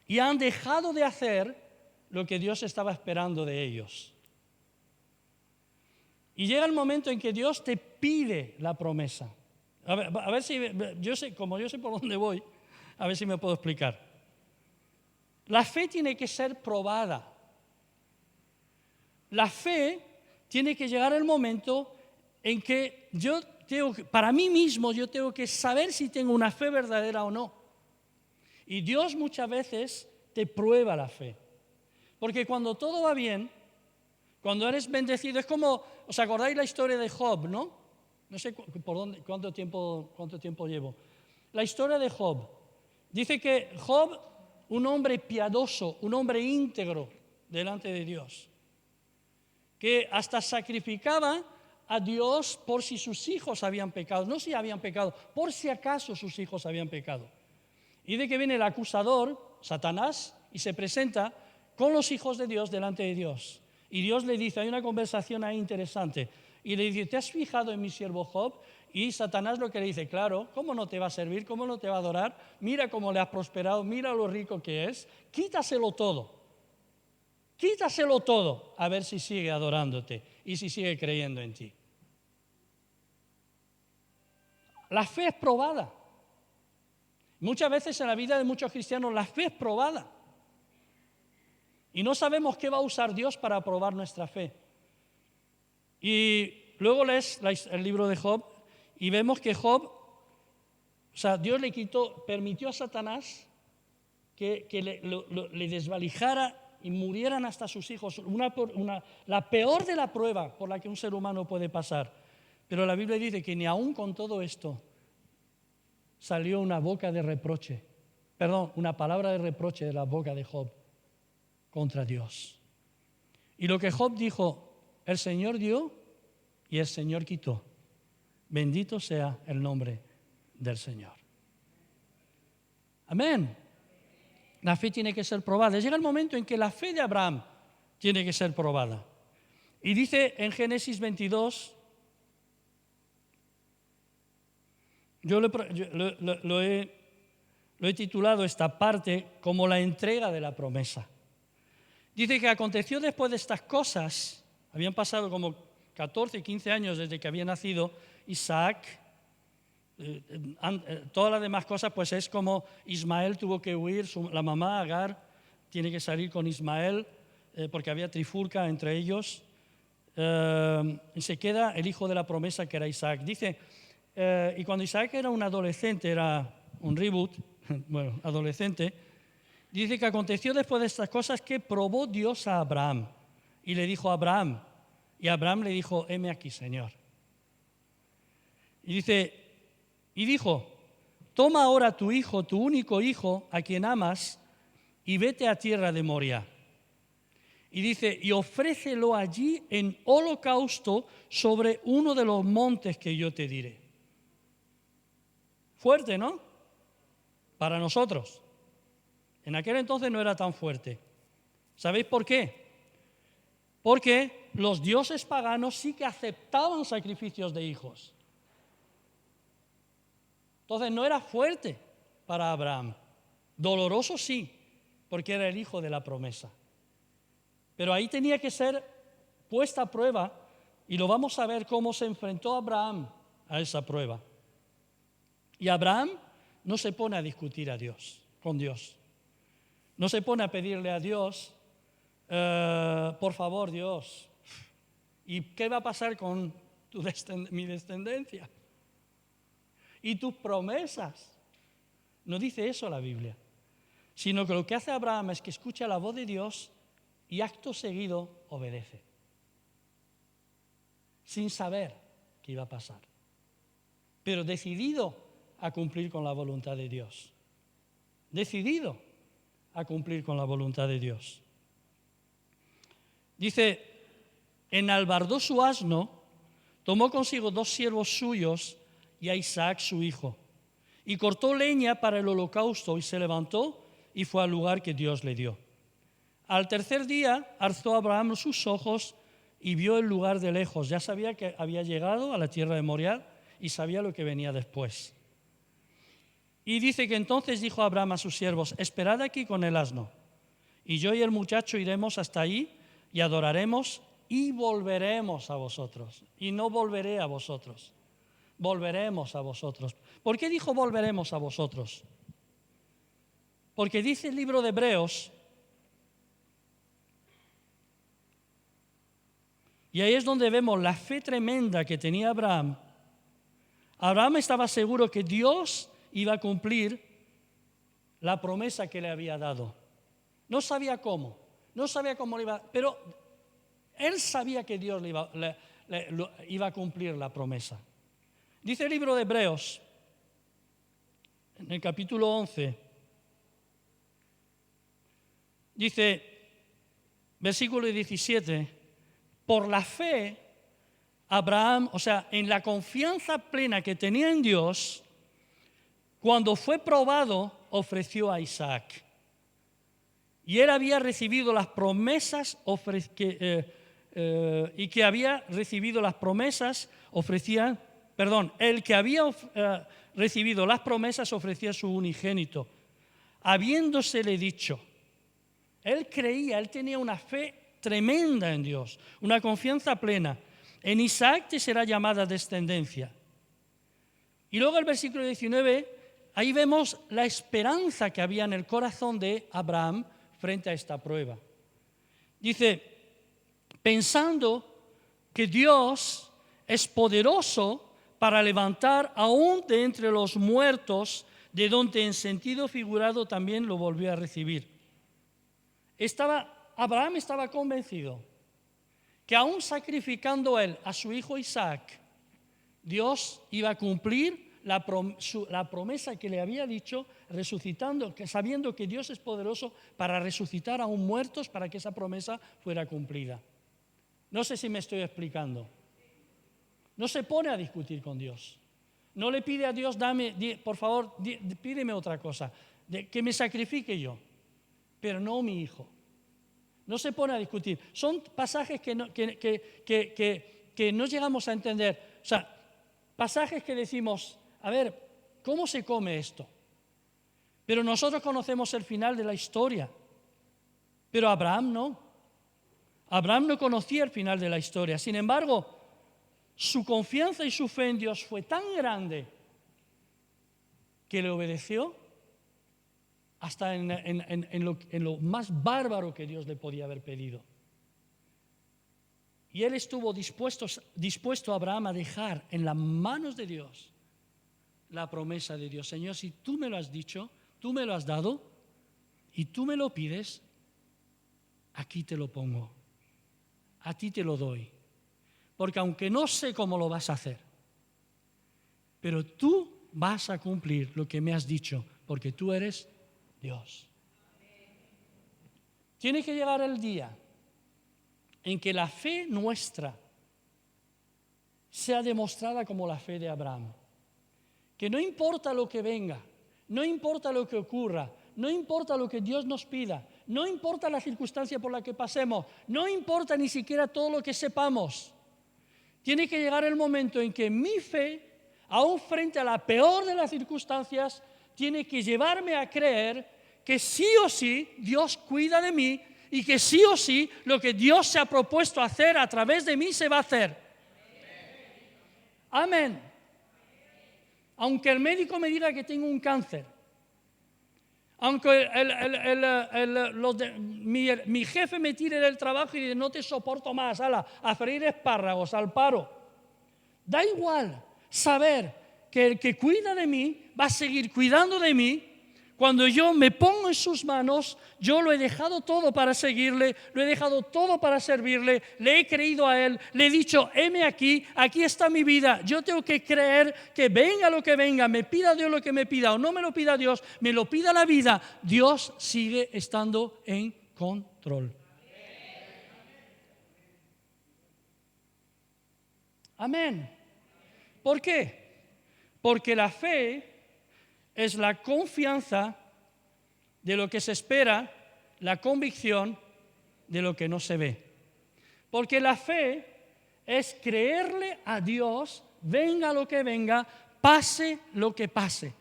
y han dejado de hacer lo que Dios estaba esperando de ellos. Y llega el momento en que Dios te pide la promesa. A ver si, como yo sé por dónde voy, a ver si me puedo explicar. La fe tiene que ser probada. La fe tiene que llegar el momento en que para mí mismo yo tengo que saber si tengo una fe verdadera o no. Y Dios muchas veces te prueba la fe. Porque cuando todo va bien, cuando eres bendecido, es como, ¿os acordáis la historia de Job, no? No sé cuánto tiempo llevo. La historia de Job. Dice que Job, un hombre piadoso, un hombre íntegro delante de Dios, que hasta sacrificaba a Dios por si sus hijos habían pecado, no si habían pecado, por si acaso sus hijos habían pecado. Y de que viene el acusador, Satanás, y se presenta con los hijos de Dios delante de Dios. Y Dios le dice, hay una conversación ahí interesante, y le dice, ¿te has fijado en mi siervo Job? Y Satanás lo que le dice, claro, ¿cómo no te va a servir? ¿Cómo no te va a adorar? Mira cómo le has prosperado, mira lo rico que es, quítaselo todo. Quítaselo todo, a ver si sigue adorándote y si sigue creyendo en ti. La fe es probada. Muchas veces en la vida de muchos cristianos la fe es probada. Y no sabemos qué va a usar Dios para probar nuestra fe. Y luego lees el libro de Job y vemos que Job, Dios permitió a Satanás que le desvalijara y murieran hasta sus hijos. La peor de la prueba por la que un ser humano puede pasar. Pero la Biblia dice que ni aún con todo esto salió una palabra de reproche de la boca de Job contra Dios. Y lo que Job dijo, el Señor dio y el Señor quitó. Bendito sea el nombre del Señor. Amén. La fe tiene que ser probada. Llega el momento en que la fe de Abraham tiene que ser probada. Y dice en Génesis 22, yo lo he titulado esta parte como la entrega de la promesa. Dice que aconteció después de estas cosas, habían pasado como 14, 15 años desde que había nacido Isaac, Todas las demás cosas, pues es como Ismael tuvo que huir, la mamá Agar tiene que salir con Ismael porque había trifulca entre ellos. Y se queda el hijo de la promesa que era Isaac. Dice, y cuando Isaac era un adolescente, era un reboot, bueno, adolescente, dice que aconteció después de estas cosas que probó Dios a Abraham y le dijo a Abraham, y Abraham le dijo, heme aquí, Señor. Y dice, y dijo, toma ahora tu hijo, tu único hijo, a quien amas, y vete a tierra de Moria. Y dice, y ofrécelo allí en holocausto sobre uno de los montes que yo te diré. Fuerte, ¿no? Para nosotros. En aquel entonces no era tan fuerte. ¿Sabéis por qué? Porque los dioses paganos sí que aceptaban sacrificios de hijos. Entonces no era fuerte para Abraham. Doloroso sí, porque era el hijo de la promesa. Pero ahí tenía que ser puesta a prueba, y lo vamos a ver cómo se enfrentó Abraham a esa prueba. Y Abraham no se pone a discutir con Dios. No se pone a pedirle a Dios, por favor, Dios, ¿y qué va a pasar con mi descendencia? Y tus promesas. No dice eso la Biblia, sino que lo que hace Abraham es que escucha la voz de Dios y acto seguido obedece, sin saber qué iba a pasar, pero decidido a cumplir con la voluntad de Dios. Decidido a cumplir con la voluntad de Dios. Dice, enalbardó su asno, tomó consigo 2 siervos suyos y a Isaac su hijo, y cortó leña para el holocausto y se levantó y fue al lugar que Dios le dio. Al tercer día alzó Abraham sus ojos y vio el lugar de lejos. Ya sabía que había llegado a la tierra de Moriah y sabía lo que venía después. Y dice que entonces dijo Abraham a sus siervos, esperad aquí con el asno, y yo y el muchacho iremos hasta ahí y adoraremos y volveremos a vosotros. Y no volveré a vosotros, volveremos a vosotros. ¿Por qué dijo volveremos a vosotros? Porque dice el libro de Hebreos, y ahí es donde vemos la fe tremenda que tenía Abraham. Abraham estaba seguro que Dios iba a cumplir la promesa que le había dado. No sabía cómo lo iba, pero él sabía que Dios le iba a cumplir la promesa. Dice el libro de Hebreos, en el capítulo 11, dice, versículo 17, por la fe, Abraham, o sea, en la confianza plena que tenía en Dios, cuando fue probado, ofreció a Isaac. Y él había recibido las promesas y que había recibido las promesas ofrecía, el que había recibido las promesas ofrecía su unigénito, habiéndosele dicho. Él creía, él tenía una fe tremenda en Dios, una confianza plena. En Isaac te será llamada descendencia. Y luego el versículo 19, ahí vemos la esperanza que había en el corazón de Abraham frente a esta prueba. Dice, pensando que Dios es poderoso para levantar aún de entre los muertos, de donde en sentido figurado también lo volvió a recibir. Abraham estaba convencido que aún sacrificando él a su hijo Isaac, Dios iba a cumplir la promesa que le había dicho, resucitando, sabiendo que Dios es poderoso para resucitar aún muertos, para que esa promesa fuera cumplida. No sé si me estoy explicando. No se pone a discutir con Dios. No le pide a Dios, por favor, pídeme otra cosa, que me sacrifique yo, pero no mi hijo. No se pone a discutir. Son pasajes que no llegamos a entender. O sea, pasajes que decimos, a ver, ¿cómo se come esto? Pero nosotros conocemos el final de la historia. Pero Abraham no. Abraham no conocía el final de la historia. Sin embargo, su confianza y su fe en Dios fue tan grande que le obedeció hasta en lo más bárbaro que Dios le podía haber pedido. Y él estuvo dispuesto a Abraham a dejar en las manos de Dios la promesa de Dios. Señor, si tú me lo has dicho, tú me lo has dado y tú me lo pides, aquí te lo pongo, a ti te lo doy. Porque aunque no sé cómo lo vas a hacer, pero tú vas a cumplir lo que me has dicho, porque tú eres Dios. Tiene que llegar el día en que la fe nuestra sea demostrada como la fe de Abraham. Que no importa lo que venga, no importa lo que ocurra, no importa lo que Dios nos pida, no importa la circunstancia por la que pasemos, no importa ni siquiera todo lo que sepamos. Tiene que llegar el momento en que mi fe, aún frente a la peor de las circunstancias, tiene que llevarme a creer que sí o sí Dios cuida de mí y que sí o sí lo que Dios se ha propuesto hacer a través de mí se va a hacer. Amén. Aunque el médico me diga que tengo un cáncer, aunque mi jefe me tire del trabajo y dice no te soporto más, a freír espárragos, al paro. Da igual saber que el que cuida de mí va a seguir cuidando de mí. Cuando yo me pongo en sus manos, yo lo he dejado todo para seguirle, lo he dejado todo para servirle, le he creído a Él, le he dicho, heme aquí, aquí está mi vida. Yo tengo que creer que venga lo que venga, me pida Dios lo que me pida o no me lo pida Dios, me lo pida la vida, Dios sigue estando en control. Amén. ¿Por qué? Porque la fe es la confianza de lo que se espera, la convicción de lo que no se ve. Porque la fe es creerle a Dios, venga lo que venga, pase lo que pase.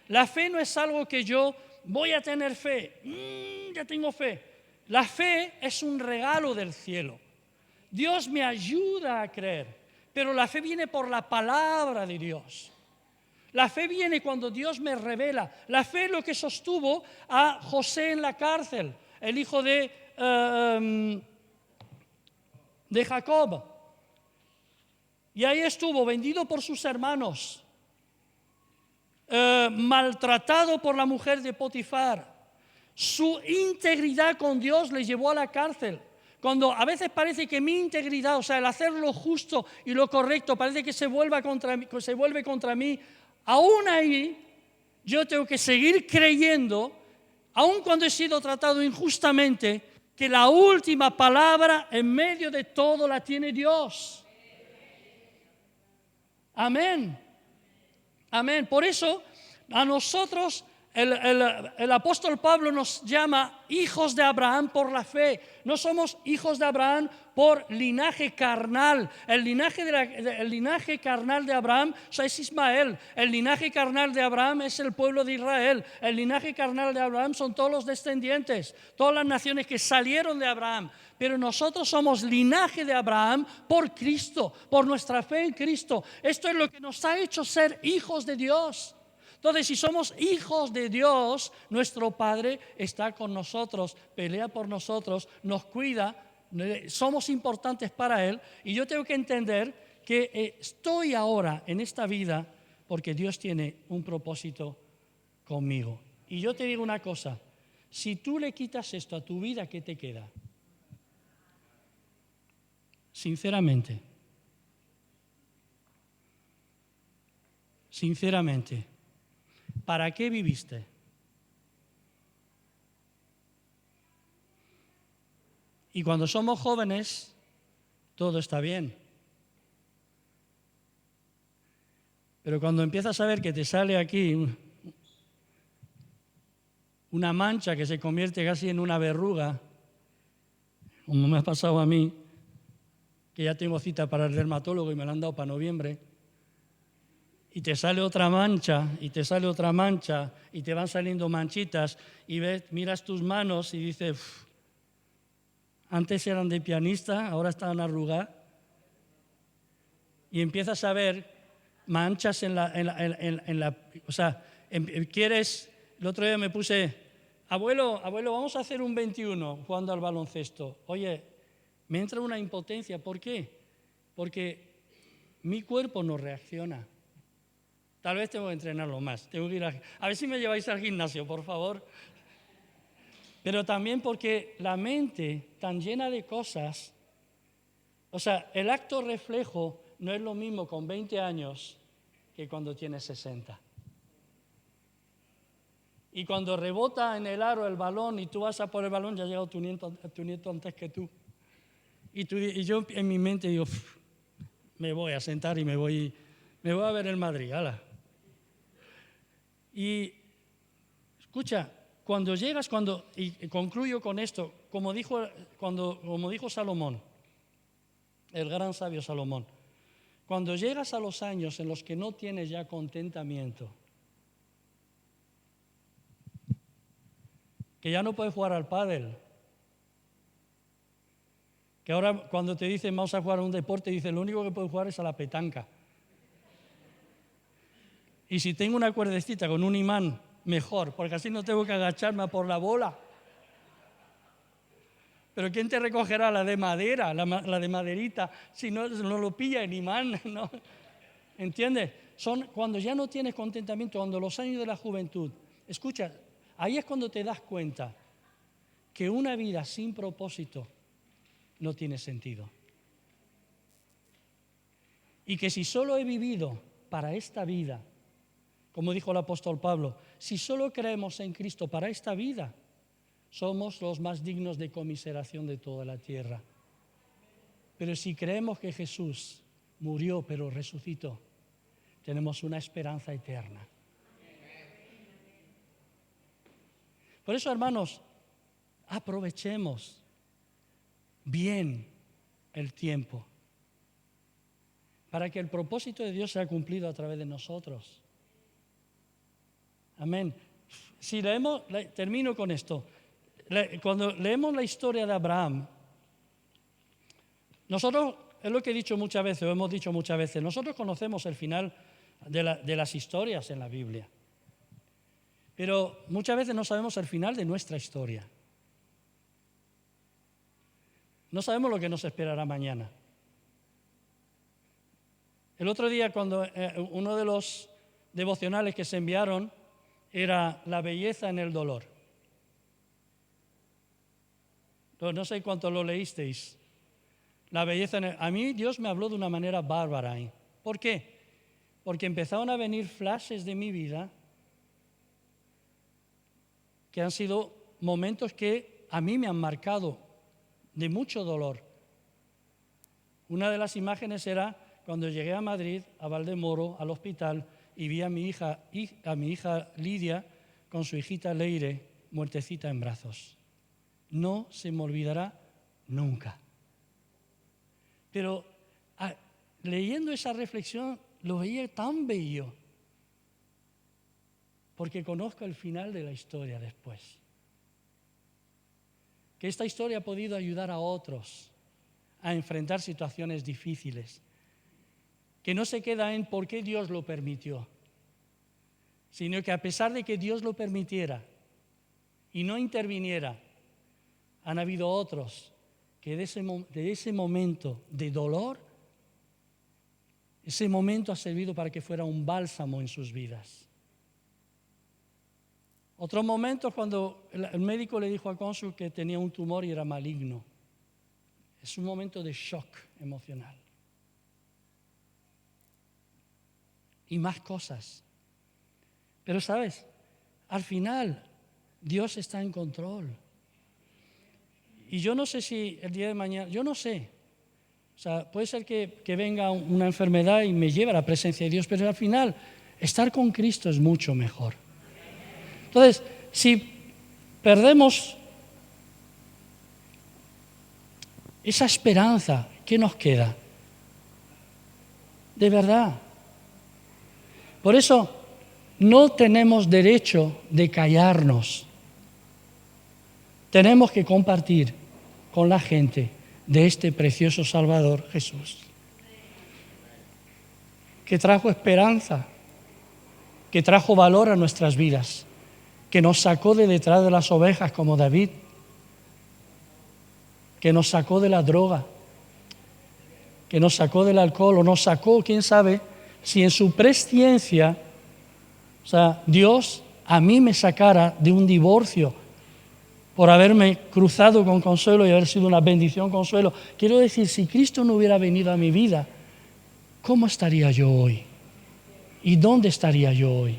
La fe no es algo que yo voy a tener fe, ya tengo fe. La fe es un regalo del cielo. Dios me ayuda a creer, pero la fe viene por la palabra de Dios. La fe viene cuando Dios me revela. La fe es lo que sostuvo a José en la cárcel, el hijo de Jacob. Y ahí estuvo, vendido por sus hermanos, maltratado por la mujer de Potifar. Su integridad con Dios le llevó a la cárcel. Cuando a veces parece que mi integridad, o sea, el hacer lo justo y lo correcto, parece que se vuelve contra mí, aún ahí yo tengo que seguir creyendo, aun cuando he sido tratado injustamente, que la última palabra en medio de todo la tiene Dios. Amén. Amén. Por eso a nosotros el apóstol Pablo nos llama hijos de Abraham por la fe. No somos hijos de Abraham por linaje carnal. El linaje carnal de Abraham es Ismael. El linaje carnal de Abraham es el pueblo de Israel. El linaje carnal de Abraham son todos los descendientes, todas las naciones que salieron de Abraham. Pero nosotros somos linaje de Abraham por Cristo, por nuestra fe en Cristo. Esto es lo que nos ha hecho ser hijos de Dios. Entonces, si somos hijos de Dios, nuestro Padre está con nosotros, pelea por nosotros, nos cuida, somos importantes para Él. Y yo tengo que entender que estoy ahora en esta vida porque Dios tiene un propósito conmigo. Y yo te digo una cosa, si tú le quitas esto a tu vida, ¿qué te queda? Sinceramente. ¿Para qué viviste? Y cuando somos jóvenes, todo está bien. Pero cuando empiezas a ver que te sale aquí una mancha que se convierte casi en una verruga, como me ha pasado a mí, que ya tengo cita para el dermatólogo y me la han dado para noviembre, y te sale otra mancha, y te sale otra mancha, y te van saliendo manchitas, y miras tus manos y dices, antes eran de pianista, ahora están arrugadas, y empiezas a ver manchas ¿Quieres? El otro día me puse, abuelo, vamos a hacer un 21 jugando al baloncesto. Oye, me entra una impotencia. ¿Por qué? Porque mi cuerpo no reacciona. Tal vez tengo que entrenarlo más. Tengo que ir a ver si me lleváis al gimnasio, por favor. Pero también porque la mente tan llena de cosas, o sea, el acto reflejo no es lo mismo con 20 años que cuando tienes 60. Y cuando rebota en el aro el balón y tú vas a por el balón, ya ha llegado tu nieto antes que tú. Y yo en mi mente digo, me voy a sentar y me voy a ver el Madrid, hala. Y escucha, cuando llegas, y concluyo con esto, como dijo Salomón, el gran sabio Salomón, cuando llegas a los años en los que no tienes ya contentamiento, que ya no puedes jugar al pádel, que ahora cuando te dicen vamos a jugar a un deporte, dicen lo único que puedes jugar es a la petanca. Y si tengo una cuerdecita con un imán, mejor, porque así no tengo que agacharme a por la bola. Pero ¿quién te recogerá la de madera, la de maderita, si no lo pilla el imán? ¿No? ¿Entiendes? Son cuando ya no tienes contentamiento, cuando los años de la juventud. Escucha, ahí es cuando te das cuenta que una vida sin propósito no tiene sentido. Y que si solo he vivido para esta vida, como dijo el apóstol Pablo, si solo creemos en Cristo para esta vida, somos los más dignos de conmiseración de toda la tierra. Pero si creemos que Jesús murió pero resucitó, tenemos una esperanza eterna. Por eso, hermanos, aprovechemos bien el tiempo para que el propósito de Dios sea cumplido a través de nosotros. Amén. Si termino con esto. Cuando leemos la historia de Abraham, nosotros, es lo que he dicho muchas veces, o hemos dicho muchas veces, nosotros conocemos el final de las historias en la Biblia, pero muchas veces no sabemos el final de nuestra historia. No sabemos lo que nos esperará mañana. El otro día, cuando uno de los devocionales que se enviaron era la belleza en el dolor. No sé cuánto lo leísteis. La belleza a mí Dios me habló de una manera bárbara ahí. ¿Por qué? Porque empezaron a venir flashes de mi vida que han sido momentos que a mí me han marcado de mucho dolor. Una de las imágenes era cuando llegué a Madrid, a Valdemoro, al hospital, y vi a mi hija Lidia con su hijita Leire, muertecita en brazos. No se me olvidará nunca. Pero leyendo esa reflexión lo veía tan bello, porque conozco el final de la historia después. Que esta historia ha podido ayudar a otros a enfrentar situaciones difíciles. Que no se queda en por qué Dios lo permitió, sino que a pesar de que Dios lo permitiera y no interviniera, han habido otros que de ese momento de dolor, ese momento ha servido para que fuera un bálsamo en sus vidas. Otros momentos cuando el médico le dijo a Cónsul que tenía un tumor y era maligno. Es un momento de shock emocional. Y más cosas. Pero, ¿sabes? Al final, Dios está en control. Y yo no sé si el día de mañana, yo no sé. O sea, puede ser que venga una enfermedad y me lleve a la presencia de Dios, pero al final, estar con Cristo es mucho mejor. Entonces, si perdemos esa esperanza, ¿qué nos queda? De verdad. Por eso, no tenemos derecho de callarnos. Tenemos que compartir con la gente de este precioso Salvador Jesús, que trajo esperanza, que trajo valor a nuestras vidas, que nos sacó de detrás de las ovejas como David, que nos sacó de la droga, que nos sacó del alcohol, o nos sacó, quién sabe, si en su presciencia, o sea, Dios a mí me sacara de un divorcio por haberme cruzado con Consuelo y haber sido una bendición Consuelo. Quiero decir, si Cristo no hubiera venido a mi vida, ¿cómo estaría yo hoy? ¿Y dónde estaría yo hoy?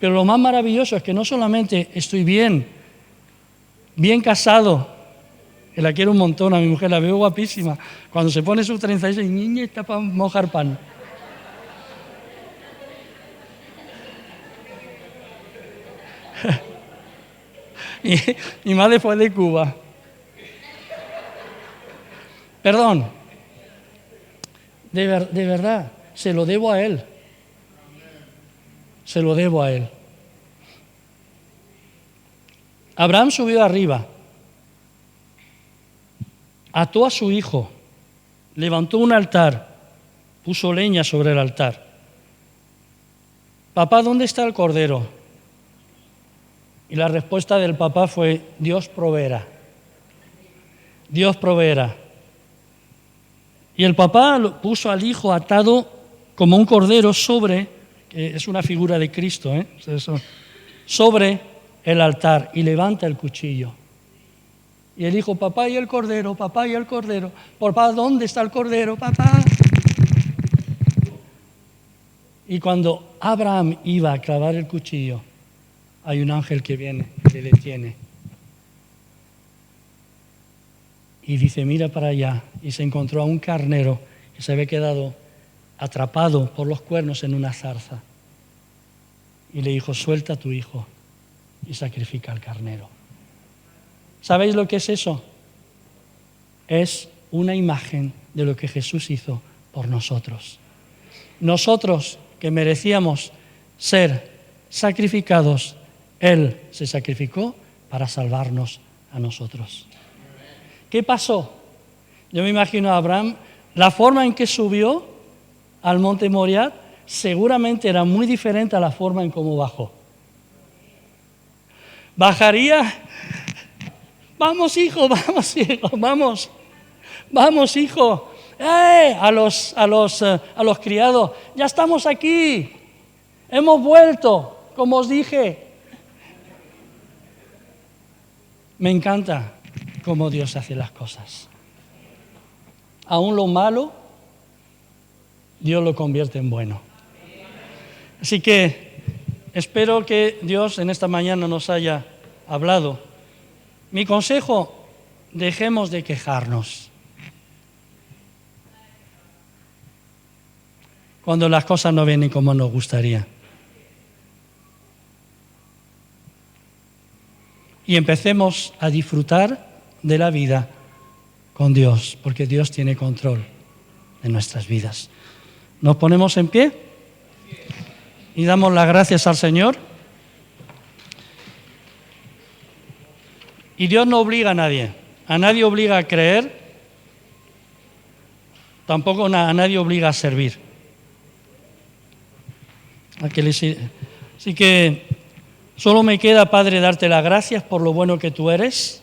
Pero lo más maravilloso es que no solamente estoy bien casado, que la quiero un montón, a mi mujer la veo guapísima, cuando se pone sus trenzas dice, niña, está para mojar pan. y más después de Cuba. Perdón, de verdad, se lo debo a Él. Se lo debo a Él. Abraham subió arriba, ató a su hijo, levantó un altar, puso leña sobre el altar. Papá, ¿dónde está el cordero? Y la respuesta del papá fue, Dios proveerá. Dios proveerá. Y el papá puso al hijo atado como un cordero sobre, que es una figura de Cristo, sobre el altar, y levanta el cuchillo. Y el hijo, papá, y el cordero, papá, y el cordero. Papá, ¿dónde está el cordero, papá? Y cuando Abraham iba a clavar el cuchillo, hay un ángel que viene, que le detiene. Y dice, mira para allá. Y se encontró a un carnero que se había quedado atrapado por los cuernos en una zarza. Y le dijo, suelta a tu hijo y sacrifica al carnero. ¿Sabéis lo que es eso? Es una imagen de lo que Jesús hizo por nosotros. Nosotros que merecíamos ser sacrificados, Él se sacrificó para salvarnos a nosotros. ¿Qué pasó? Yo me imagino a Abraham, la forma en que subió al monte Moriah seguramente era muy diferente a la forma en cómo bajó. Bajaría, vamos hijo, vamos hijo, a los criados, ya estamos aquí, hemos vuelto, como os dije. Me encanta cómo Dios hace las cosas. Aún lo malo, Dios lo convierte en bueno. Así que espero que Dios en esta mañana nos haya hablado. Mi consejo, dejemos de quejarnos. Cuando las cosas no vienen como nos gustaría. Y empecemos a disfrutar de la vida con Dios, porque Dios tiene control de nuestras vidas. Nos ponemos en pie y damos las gracias al Señor. Y Dios no obliga a nadie obliga a creer, tampoco a nadie obliga a servir. Así que solo me queda, Padre, darte las gracias por lo bueno que tú eres,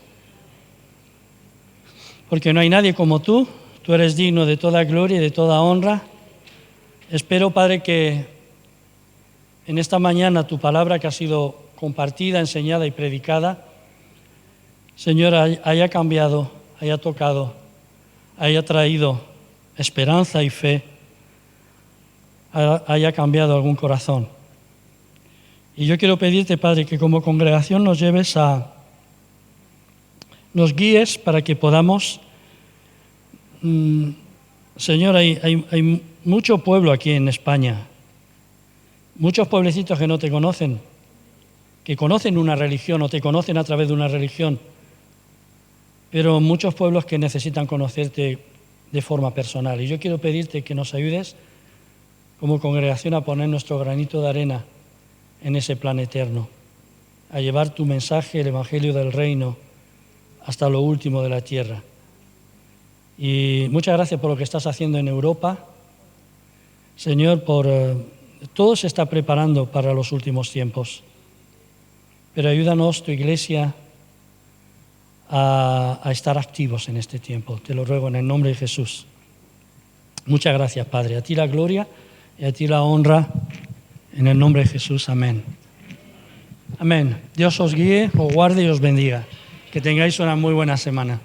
porque no hay nadie como tú eres digno de toda gloria y de toda honra. Espero, Padre, que en esta mañana tu palabra que ha sido compartida, enseñada y predicada, Señor, haya cambiado, haya tocado, haya traído esperanza y fe, haya cambiado algún corazón. Y yo quiero pedirte, Padre, que como congregación nos guíes para que podamos, Señor, hay mucho pueblo aquí en España, muchos pueblecitos que no te conocen, que conocen una religión o te conocen a través de una religión, pero muchos pueblos que necesitan conocerte de forma personal. Y yo quiero pedirte que nos ayudes como congregación a poner nuestro granito de arena en ese plan eterno, a llevar tu mensaje, el Evangelio del Reino, hasta lo último de la tierra. Y muchas gracias por lo que estás haciendo en Europa, Señor, por todo se está preparando para los últimos tiempos. Pero ayúdanos, tu iglesia, a estar activos en este tiempo. Te lo ruego en el nombre de Jesús. Muchas gracias, Padre. A ti la gloria y a ti la honra. En el nombre de Jesús. Amén. Amén. Dios os guíe, os guarde y os bendiga. Que tengáis una muy buena semana.